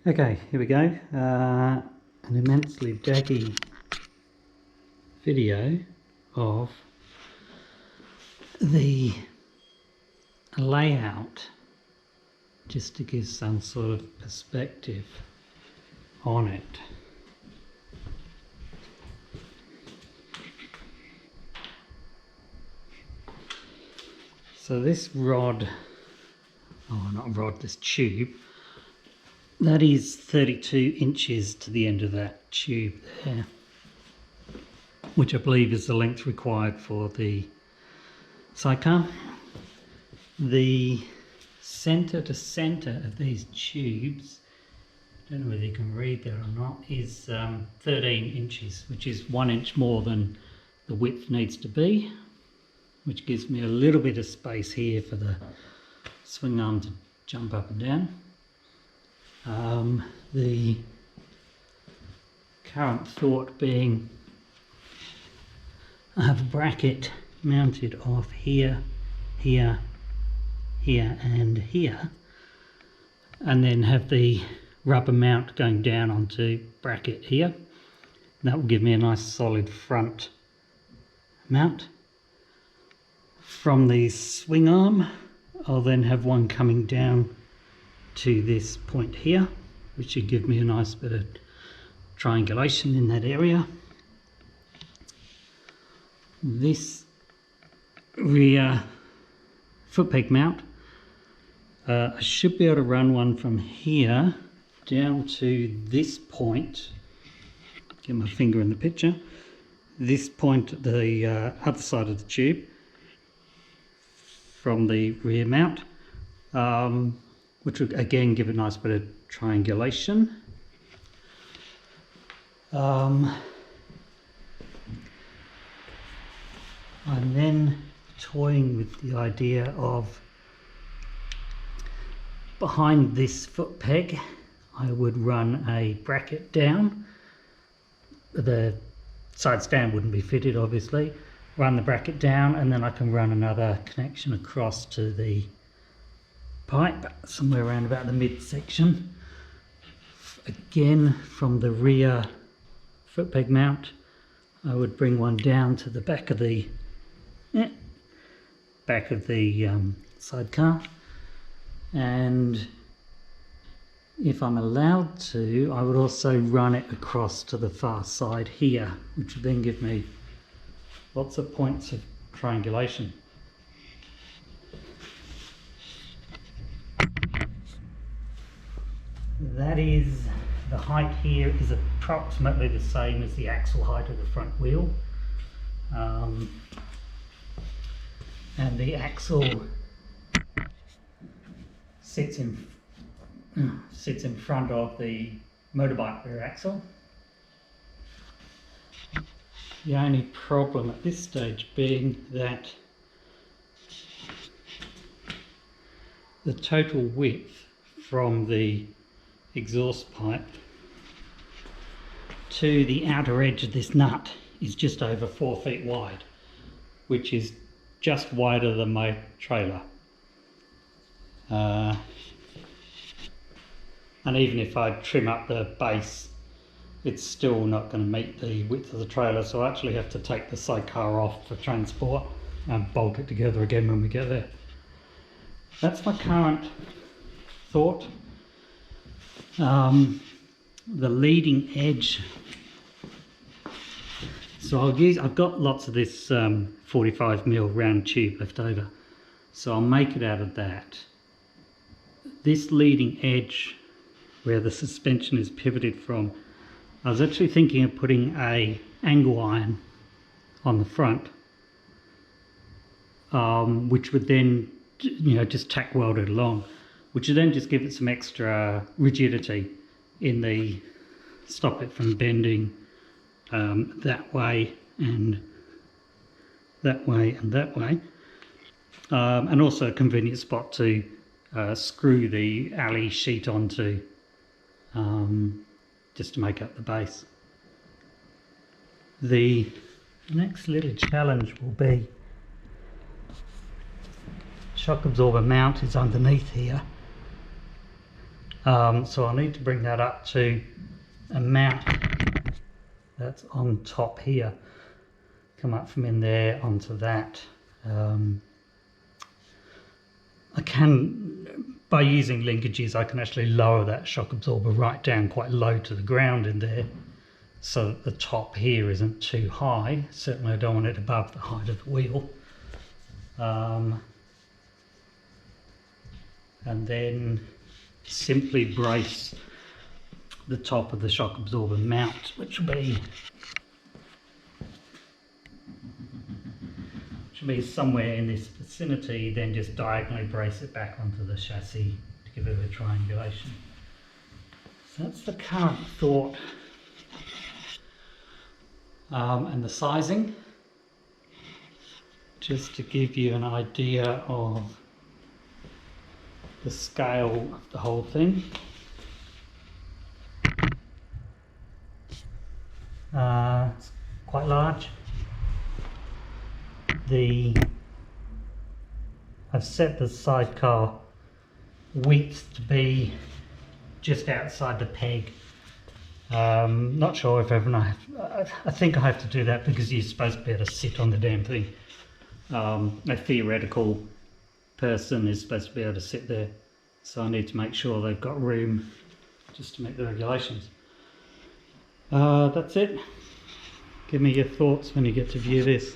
Okay, here we go. An immensely daggy video of the layout, just to give some sort of perspective on it. So this rod, this tube, that is 32 inches to the end of that tube there, which I believe is the length required for the sidecar. The centre to centre of these tubes, I don't know whether you can read that or not, is 13 inches, which is 1 inch more than the width needs to be, which gives me a little bit of space here for the swing arm to jump up and down. The current thought being I have a bracket mounted off here, here, here and here, and then have the rubber mount going down onto bracket here. That will give me a nice solid front mount. From the swing arm, I'll then have one coming down to this point here, which should give me a nice bit of triangulation in that area. This rear foot peg mount, I should be able to run one from here down to this point. Get my finger in the picture. This point at the other side of the tube from the rear mount, which would again give a nice bit of triangulation. I'm then toying with the idea of, behind this foot peg I would run a bracket down. The side stand wouldn't be fitted obviously. Run the bracket down, and then I can run another connection across to the pipe somewhere around about the midsection. Again, from the rear foot peg mount, I would bring one down to the back of the sidecar, and if I'm allowed to, I would also run it across to the far side here, which would then give me lots of points of triangulation. That is, the height here is approximately the same as the axle height of the front wheel, and the axle sits in front of the motorbike rear axle. The only problem at this stage being that the total width from the exhaust pipe to the outer edge of this nut is just over 4 feet wide, which is just wider than my trailer. And even if I trim up the base, it's still not going to meet the width of the trailer, so I actually have to take the sidecar off for transport and bolt it together again when we get there. That's my current thought. The leading edge, so I've got lots of this 45mm round tube left over, so I'll make it out of that. This leading edge, where the suspension is pivoted from, I was actually thinking of putting a angle iron on the front, which would then, just tack weld it along, which would then just give it some extra rigidity in the, stop it from bending that way and that way and that way, and also a convenient spot to screw the alley sheet onto, just to make up the base. The next little challenge will be, shock absorber mount is underneath here. So I'll need to bring that up to a mount that's on top here. Come up from in there onto that. I can, by using linkages, I can actually lower that shock absorber right down quite low to the ground in there, so that the top here isn't too high. Certainly I don't want it above the height of the wheel. And then simply brace the top of the shock absorber mount, which will be somewhere in this vicinity, then just diagonally brace it back onto the chassis to give it a triangulation. So that's the current thought. And the sizing, just to give you an idea of the scale of the whole thing. It's quite large. I've set the sidecar width to be just outside the peg. Not sure if everyone I think I have to do that because you're supposed to be able to sit on the damn thing. A theoretical person is supposed to be able to sit there, so I need to make sure they've got room just to make the regulations. That's it. Give me your thoughts when you get to view this.